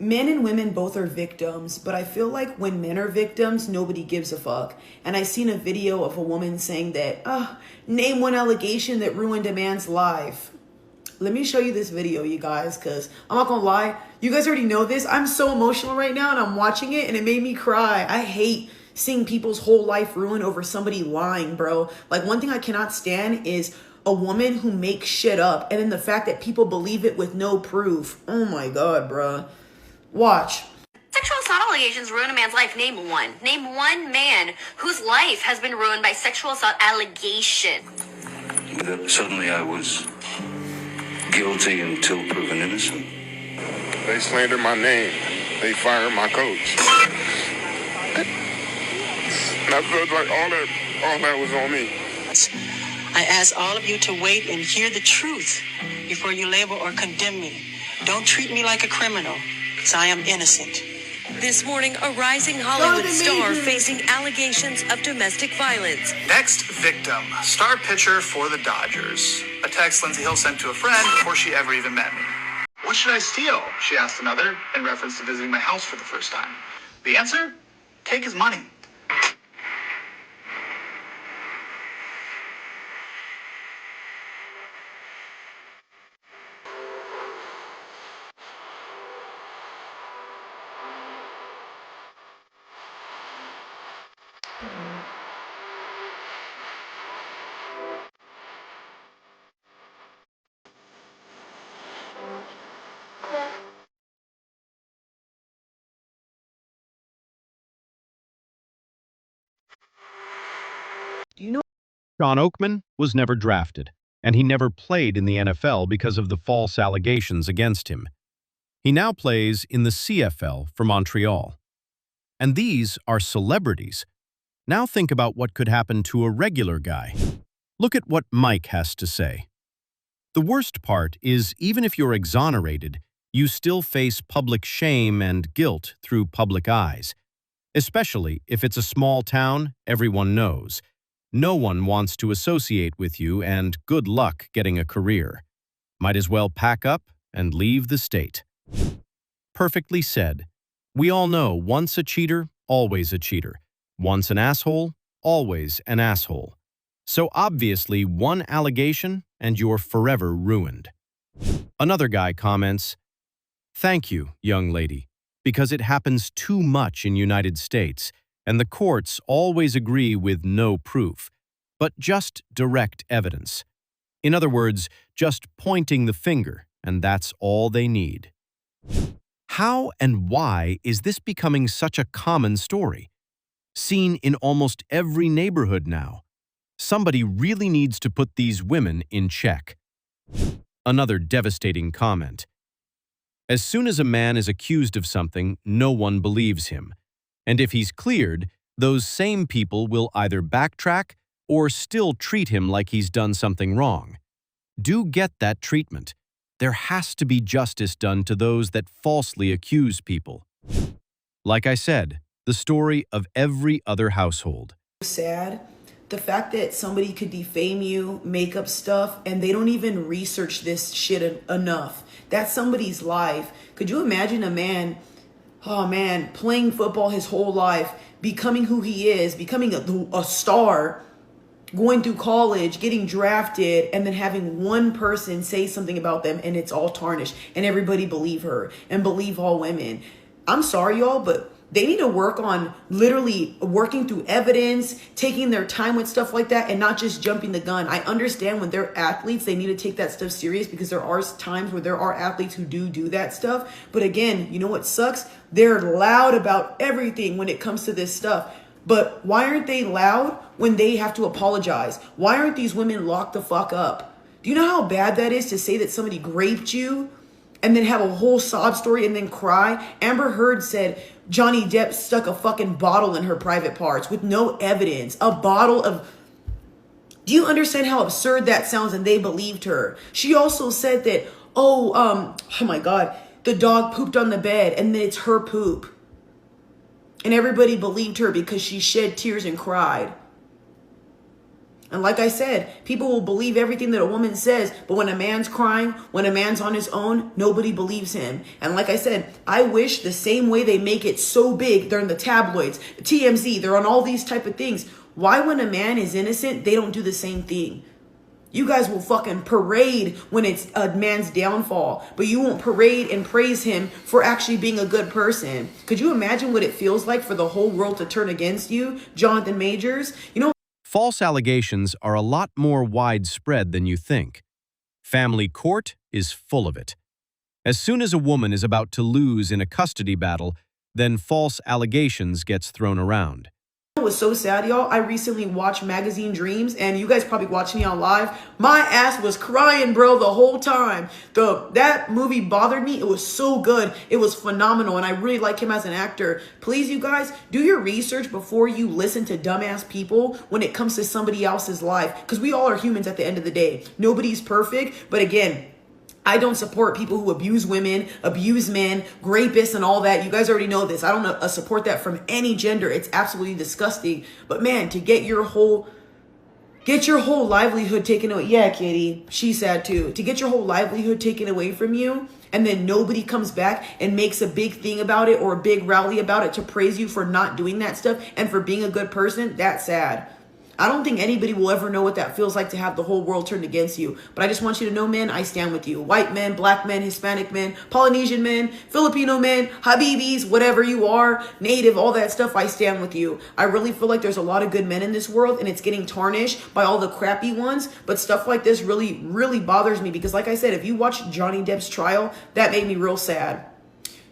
Men and women both are victims, but I feel like when men are victims, nobody gives a fuck. And I seen a video of a woman saying that, name one allegation that ruined a man's life. Let me show you this video, you guys, because I'm not gonna lie, you guys already know this. I'm so emotional right now and I'm watching it and it made me cry. I hate seeing people's whole life ruined over somebody lying, bro. Like, one thing I cannot stand is a woman who makes shit up, and then the fact that people believe it with no proof. Oh my God, bro. Watch. Sexual assault allegations ruin a man's life. Name one. Name one man whose life has been ruined by sexual assault allegation. Suddenly I was guilty until proven innocent. They slander my name. They fire my coach. And I felt like all that was on me. I ask all of you to wait and hear the truth before you label or condemn me. Don't treat me like a criminal, because I am innocent. This morning, a rising Hollywood star facing allegations of domestic violence. Next victim, star pitcher for the Dodgers. A text Lindsey Hill sent to a friend before she ever even met me. What should I steal? She asked another in reference to visiting my house for the first time. The answer? Take his money. Do you know? Sean Oakman was never drafted, and he never played in the NFL because of the false allegations against him. He now plays in the CFL for Montreal. And these are celebrities. Now think about what could happen to a regular guy. Look at what Mike has to say. The worst part is, even if you're exonerated, you still face public shame and guilt through public eyes. Especially if it's a small town, everyone knows. No one wants to associate with you, and good luck getting a career. Might as well pack up and leave the state. Perfectly said. We all know once a cheater, always a cheater. Once an asshole, always an asshole. So obviously one allegation and you're forever ruined. Another guy comments, "Thank you, young lady, because it happens too much in United States, and the courts always agree with no proof, but just direct evidence. In other words, just pointing the finger, and that's all they need." How and why is this becoming such a common story? Seen in almost every neighborhood now. Somebody really needs to put these women in check. Another devastating comment. As soon as a man is accused of something, no one believes him. And if he's cleared, those same people will either backtrack or still treat him like he's done something wrong. Do get that treatment. There has to be justice done to those that falsely accuse people. Like I said, the story of every other household. Sad. The fact that somebody could defame you, make up stuff, and they don't even research this shit enough. That's somebody's life. Could you imagine a man, playing football his whole life, becoming who he is, becoming a star, going through college, getting drafted, and then having one person say something about them and it's all tarnished and everybody believe her and believe all women? I'm sorry, y'all, but they need to work on literally working through evidence, taking their time with stuff like that, and not just jumping the gun. I understand when they're athletes, they need to take that stuff serious, because there are times where there are athletes who do that stuff. But again, you know what sucks? They're loud about everything when it comes to this stuff. But why aren't they loud when they have to apologize? Why aren't these women locked the fuck up? Do you know how bad that is to say that somebody raped you and then have a whole sob story and then cry? Amber Heard said Johnny Depp stuck a fucking bottle in her private parts with no evidence. A bottle of... Do you understand how absurd that sounds? And they believed her. She also said that, oh my God, the dog pooped on the bed and then it's her poop. And everybody believed her because she shed tears and cried. And like I said, people will believe everything that a woman says, but when a man's crying, when a man's on his own, nobody believes him. And like I said, I wish the same way they make it so big, they're in the tabloids, TMZ, they're on all these type of things. Why when a man is innocent, they don't do the same thing? You guys will fucking parade when it's a man's downfall, but you won't parade and praise him for actually being a good person. Could you imagine what it feels like for the whole world to turn against you, Jonathan Majors? You know, false allegations are a lot more widespread than you think. Family court is full of it. As soon as a woman is about to lose in a custody battle, then false allegations gets thrown around. it was so sad, y'all. I recently watched Magazine Dreams, and you guys probably watching me on live. My ass was crying, bro, the whole time. That movie bothered me. It was so good. It was phenomenal, and I really like him as an actor. Please, you guys, do your research before you listen to dumbass people when it comes to somebody else's life, because we all are humans at the end of the day. Nobody's perfect, but again, I don't support people who abuse women, abuse men, rapists and all that. You guys already know this. I don't support that from any gender. It's absolutely disgusting. But man, to get your whole livelihood taken away. Yeah, Kitty, she's sad too. To get your whole livelihood taken away from you, and then nobody comes back and makes a big thing about it or a big rally about it to praise you for not doing that stuff and for being a good person, that's sad. I don't think anybody will ever know what that feels like to have the whole world turned against you. But I just want you to know, men, I stand with you. White men, black men, Hispanic men, Polynesian men, Filipino men, Habibis, whatever you are, native, all that stuff, I stand with you. I really feel like there's a lot of good men in this world, and it's getting tarnished by all the crappy ones. But stuff like this really, really bothers me because, like I said, if you watch Johnny Depp's trial, that made me real sad.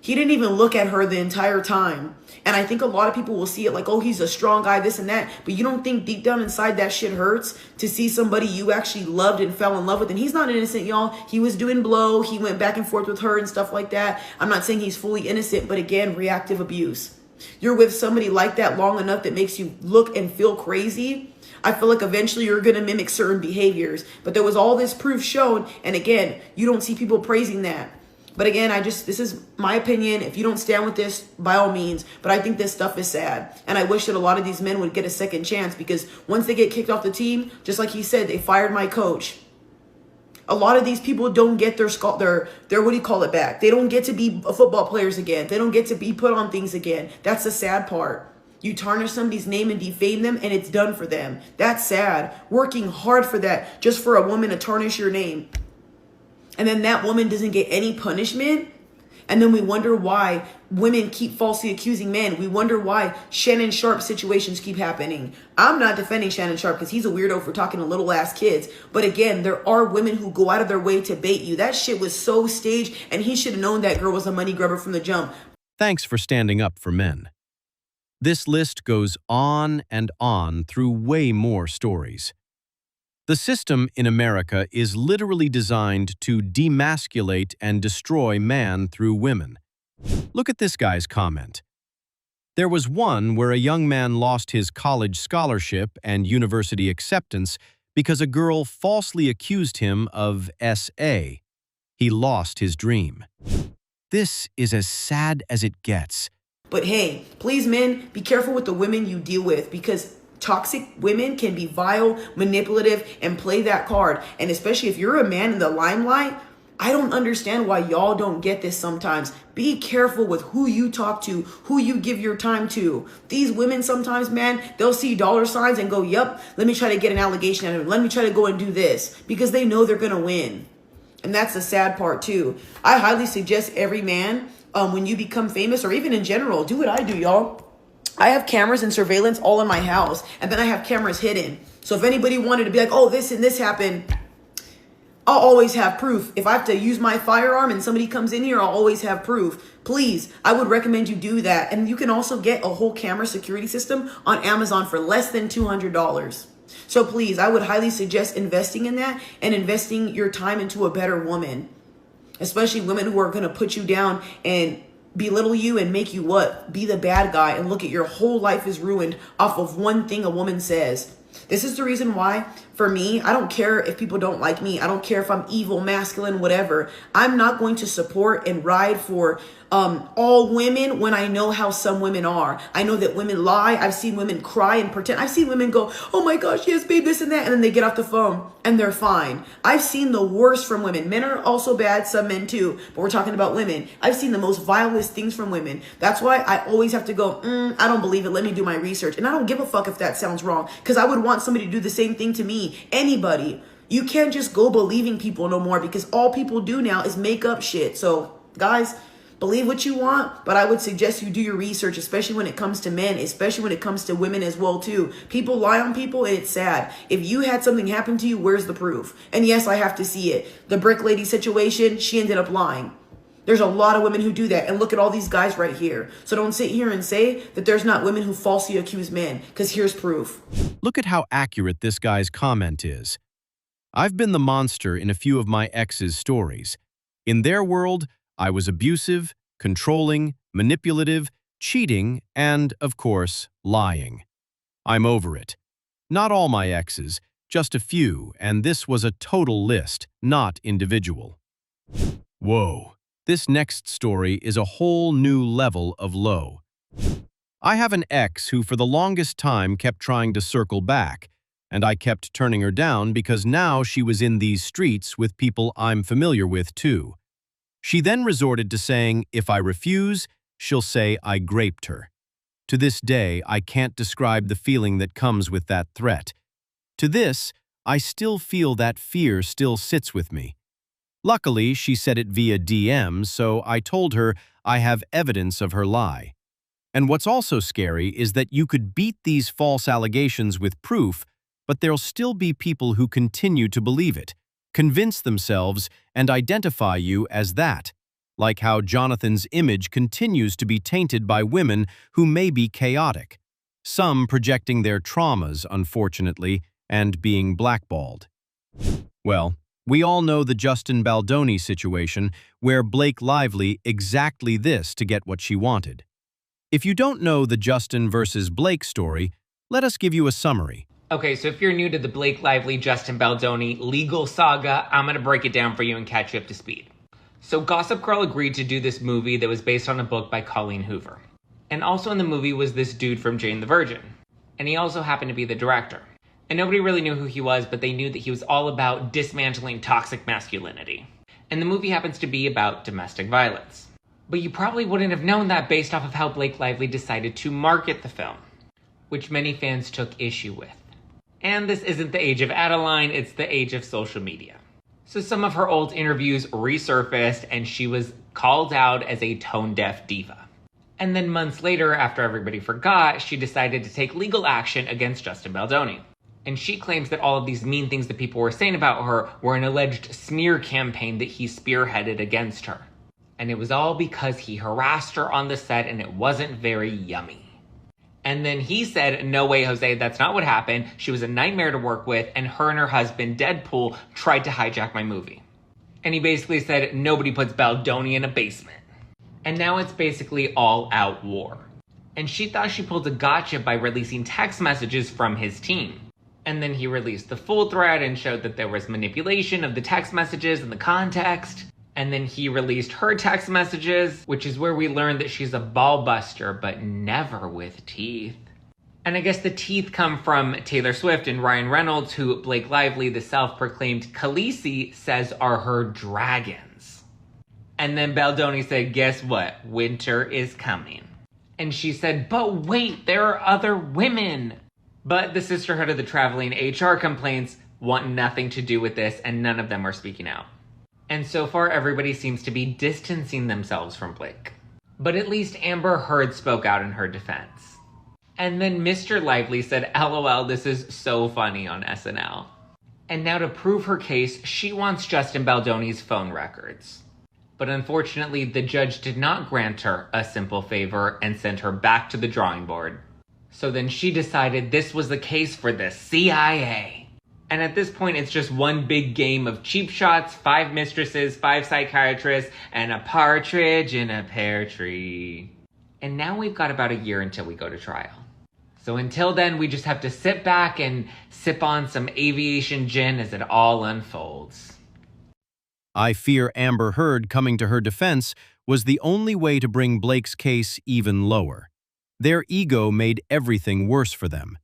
He didn't even look at her the entire time. And I think a lot of people will see it like, oh, he's a strong guy, this and that. But you don't think deep down inside that shit hurts to see somebody you actually loved and fell in love with. And he's not innocent, y'all. He was doing blow. He went back and forth with her and stuff like that. I'm not saying he's fully innocent, but again, reactive abuse. You're with somebody like that long enough that makes you look and feel crazy. I feel like eventually you're going to mimic certain behaviors. But there was all this proof shown. And again, you don't see people praising that. But again, this is my opinion. If you don't stand with this, by all means. But I think this stuff is sad. And I wish that a lot of these men would get a second chance, because once they get kicked off the team, just like he said, they fired my coach. A lot of these people don't get their what do you call it, back. They don't get to be football players again. They don't get to be put on things again. That's the sad part. You tarnish somebody's name and defame them, and it's done for them. That's sad. Working hard for that, just for a woman to tarnish your name. And then that woman doesn't get any punishment. And then we wonder why women keep falsely accusing men. We wonder why Shannon Sharp situations keep happening. I'm not defending Shannon Sharp because he's a weirdo for talking to little ass kids. But again, there are women who go out of their way to bait you. That shit was so staged, and he should have known that girl was a money grubber from the jump. Thanks for standing up for men. This list goes on and on through way more stories. The system in America is literally designed to demasculate and destroy man through women. Look at this guy's comment. There was one where a young man lost his college scholarship and university acceptance because a girl falsely accused him of SA. He lost his dream. This is as sad as it gets. But hey, please, men, be careful with the women you deal with, because toxic women can be vile, manipulative, and play that card. And especially if you're a man in the limelight, I don't understand why y'all don't get this sometimes. Be careful with who you talk to, who you give your time to. These women sometimes, man, they'll see dollar signs and go, yup, let me try to get an allegation out of him. Let me try to go and do this, because they know they're going to win. And that's the sad part too. I highly suggest every man, when you become famous, or even in general, do what I do, y'all. I have cameras and surveillance all in my house, and then I have cameras hidden. So if anybody wanted to be like, oh, this and this happened, I'll always have proof. If I have to use my firearm and somebody comes in here, I'll always have proof. Please, I would recommend you do that. And you can also get a whole camera security system on Amazon for less than $200. So please, I would highly suggest investing in that and investing your time into a better woman. Especially women who are going to put you down and belittle you and make you what? Be the bad guy, and look at your whole life is ruined off of one thing a woman says. This is the reason why For me, I don't care if people don't like me. I don't care if I'm evil, masculine, whatever. I'm not going to support and ride for all women when I know how some women are. I know that women lie. I've seen women cry and pretend. I've seen women go, oh my gosh, yes, babe, this and that. And then they get off the phone and they're fine. I've seen the worst from women. Men are also bad, some men too, but we're talking about women. I've seen the most vilest things from women. That's why I always have to go, I don't believe it. Let me do my research. And I don't give a fuck if that sounds wrong, because I would want somebody to do the same thing to me. Anybody. You can't just go believing people no more, because all people do now is make up shit. So guys, believe what you want, but I would suggest you do your research, especially when it comes to men, especially when it comes to women as well too. People lie on people and it's sad. If you had something happen to you, where's the proof? And yes, I have to see it. The brick lady situation, she ended up lying. There's a lot of women who do that. And look at all these guys right here. So don't sit here and say that there's not women who falsely accuse men, because here's proof. Look at how accurate this guy's comment is. I've been the monster in a few of my ex's stories. In their world, I was abusive, controlling, manipulative, cheating, and, of course, lying. I'm over it. Not all my exes, just a few, and this was a total list, not individual. Whoa, this next story is a whole new level of low. I have an ex who for the longest time kept trying to circle back, and I kept turning her down because now she was in these streets with people I'm familiar with too. She then resorted to saying, if I refuse, she'll say I graped her. To this day, I can't describe the feeling that comes with that threat. To this, I still feel that fear still sits with me. Luckily, she said it via DM, so I told her I have evidence of her lie. And what's also scary is that you could beat these false allegations with proof, but there'll still be people who continue to believe it, convince themselves, and identify you as that, like how Jonathan's image continues to be tainted by women who may be chaotic, some projecting their traumas, unfortunately, and being blackballed. Well, we all know the Justin Baldoni situation, where Blake Lively exactly this to get what she wanted. If you don't know the Justin versus Blake story, let us give you a summary. Okay, so if you're new to the Blake Lively, Justin Baldoni legal saga, I'm gonna break it down for you and catch you up to speed. So Gossip Girl agreed to do this movie that was based on a book by Colleen Hoover. And also in the movie was this dude from Jane the Virgin. And he also happened to be the director. And nobody really knew who he was, but they knew that he was all about dismantling toxic masculinity. And the movie happens to be about domestic violence. But you probably wouldn't have known that based off of how Blake Lively decided to market the film, which many fans took issue with. And this isn't the age of Adeline, it's the age of social media. So some of her old interviews resurfaced and she was called out as a tone-deaf diva. And then months later, after everybody forgot, she decided to take legal action against Justin Baldoni. And she claims that all of these mean things that people were saying about her were an alleged smear campaign that he spearheaded against her. And it was all because he harassed her on the set and it wasn't very yummy. And then he said, no way, Jose, that's not what happened. She was a nightmare to work with, and her and her husband, Deadpool, tried to hijack my movie. And he basically said, nobody puts Baldoni in a basement. And now it's basically all-out war. And she thought she pulled a gotcha by releasing text messages from his team. And then he released the full thread and showed that there was manipulation of the text messages and the context. And then he released her text messages, which is where we learned that she's a ball buster, but never with teeth. And I guess the teeth come from Taylor Swift and Ryan Reynolds, who Blake Lively, the self-proclaimed Khaleesi, says are her dragons. And then Baldoni said, guess what? Winter is coming. And she said, but wait, there are other women. But the Sisterhood of the Traveling HR complaints want nothing to do with this, and none of them are speaking out. And so far, everybody seems to be distancing themselves from Blake. But at least Amber Heard spoke out in her defense. And then Mr. Lively said, LOL, this is so funny on SNL. And now to prove her case, she wants Justin Baldoni's phone records. But unfortunately, the judge did not grant her a simple favor and sent her back to the drawing board. So then she decided this was the case for the CIA. And at this point, it's just one big game of cheap shots, 5 mistresses, 5 psychiatrists, and a partridge in a pear tree. And now we've got about a year until we go to trial. So until then, we just have to sit back and sip on some aviation gin as it all unfolds. I fear Amber Heard coming to her defense was the only way to bring Blake's case even lower. Their ego made everything worse for them.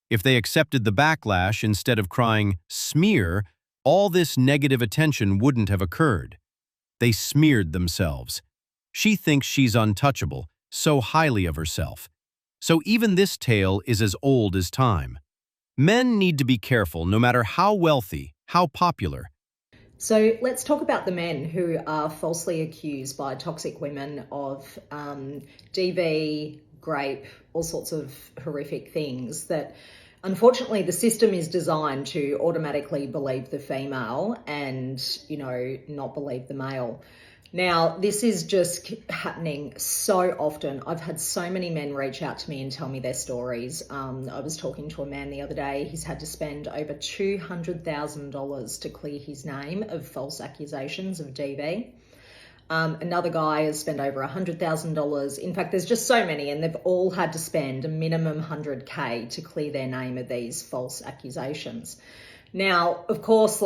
If they accepted the backlash instead of crying, "smear," all this negative attention wouldn't have occurred. They smeared themselves. She thinks she's untouchable, so highly of herself. So even this tale is as old as time. Men need to be careful no matter how wealthy, how popular. So let's talk about the men who are falsely accused by toxic women of DV, rape, all sorts of horrific things that unfortunately the system is designed to automatically believe the female and, not believe the male. Now, this is just happening so often. I've had so many men reach out to me and tell me their stories. I was talking to a man the other day. He's had to spend over $200,000 to clear his name of false accusations of DV. Another guy has spent over $100,000. In fact, there's just so many, and they've all had to spend a minimum $100K to clear their name of these false accusations. Now, of course,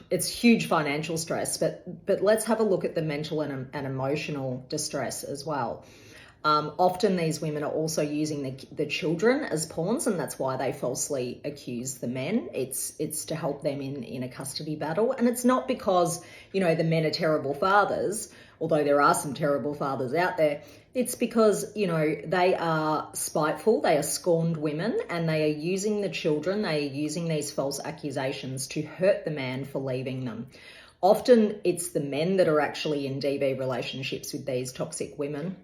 it's huge financial stress, but let's have a look at the mental and emotional distress as well. Often these women are also using the children as pawns, and that's why they falsely accuse the men. It's to help them in a custody battle. And it's not because, the men are terrible fathers, although there are some terrible fathers out there. It's because, they are spiteful, they are scorned women, and they are using the children, they are using these false accusations to hurt the man for leaving them. Often it's the men that are actually in DV relationships with these toxic women.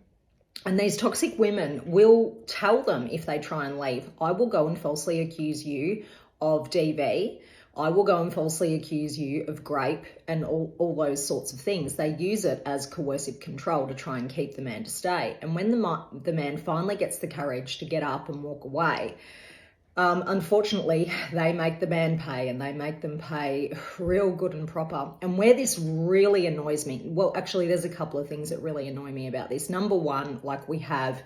And these toxic women will tell them if they try and leave, I will go and falsely accuse you of DV. I will go and falsely accuse you of rape and all those sorts of things. They use it as coercive control to try and keep the man to stay. And when the man finally gets the courage to get up and walk away, unfortunately, they make the man pay, and they make them pay real good and proper. And where this really annoys me, well, actually, there's a couple of things that really annoy me about this. Number one, we have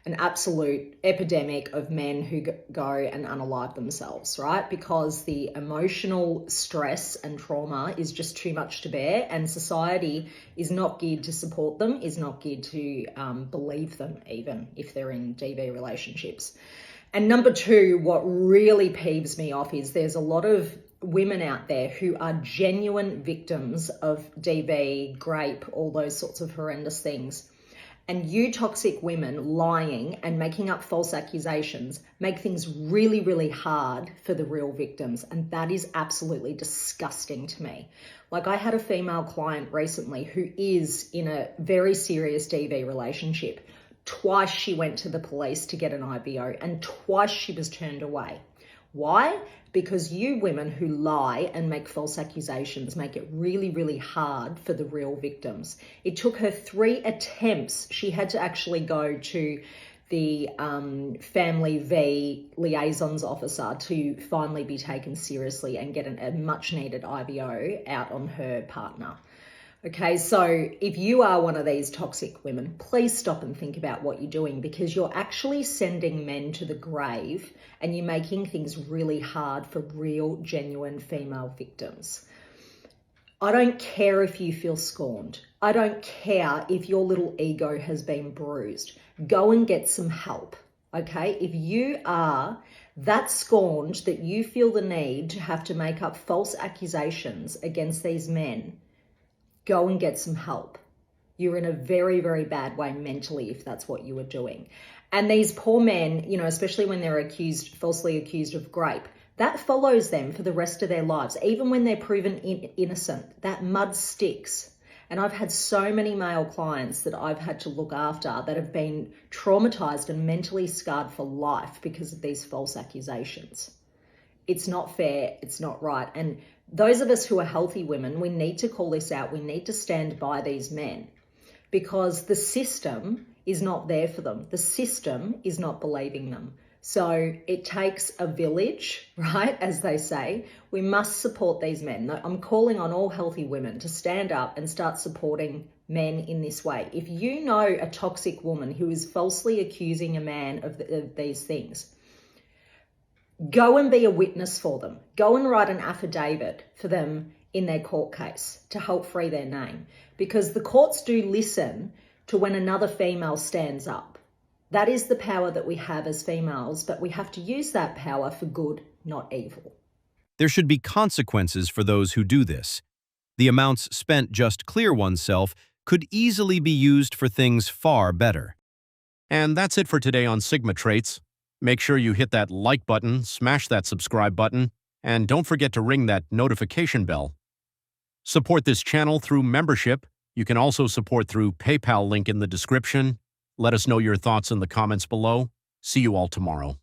an absolute epidemic of men who go and unalive themselves, right? Because the emotional stress and trauma is just too much to bear, and society is not geared to support them, is not geared to believe them, even if they're in DV relationships. And number two, what really peeves me off is there's a lot of women out there who are genuine victims of DV, rape, all those sorts of horrendous things. And you toxic women lying and making up false accusations make things really, really hard for the real victims. And that is absolutely disgusting to me. I had a female client recently who is in a very serious DV relationship. Twice she went to the police to get an IVO, and twice she was turned away. Why? Because you women who lie and make false accusations make it really, really hard for the real victims. It took her 3 attempts. She had to actually go to the Family V liaisons officer to finally be taken seriously and get a much needed IVO out on her partner. Okay, so if you are one of these toxic women, please stop and think about what you're doing, because you're actually sending men to the grave and you're making things really hard for real, genuine female victims. I don't care if you feel scorned. I don't care if your little ego has been bruised. Go and get some help, okay? If you are that scorned that you feel the need to have to make up false accusations against these men, go and get some help. You're in a very, very bad way mentally if that's what you are doing. And these poor men, especially when they're falsely accused of rape, that follows them for the rest of their lives. Even when they're proven innocent, that mud sticks. And I've had so many male clients that I've had to look after that have been traumatized and mentally scarred for life because of these false accusations. It's not fair. It's not right. And those of us who are healthy women, we need to call this out. We need to stand by these men, because the system is not there for them. The system is not believing them. So it takes a village, right? As they say, we must support these men. I'm calling on all healthy women to stand up and start supporting men in this way. If you know a toxic woman who is falsely accusing a man of these things, go and be a witness for them. Go and write an affidavit for them in their court case to help free their name, because the courts do listen to when another female stands up. That is the power that we have as females, but we have to use that power for good, not evil. There should be consequences for those who do this. The amounts spent just clear oneself could easily be used for things far better. And that's it for today on Sigma Traits. Make sure you hit that like button, smash that subscribe button, and don't forget to ring that notification bell. Support this channel through membership. You can also support through PayPal link in the description. Let us know your thoughts in the comments below. See you all tomorrow.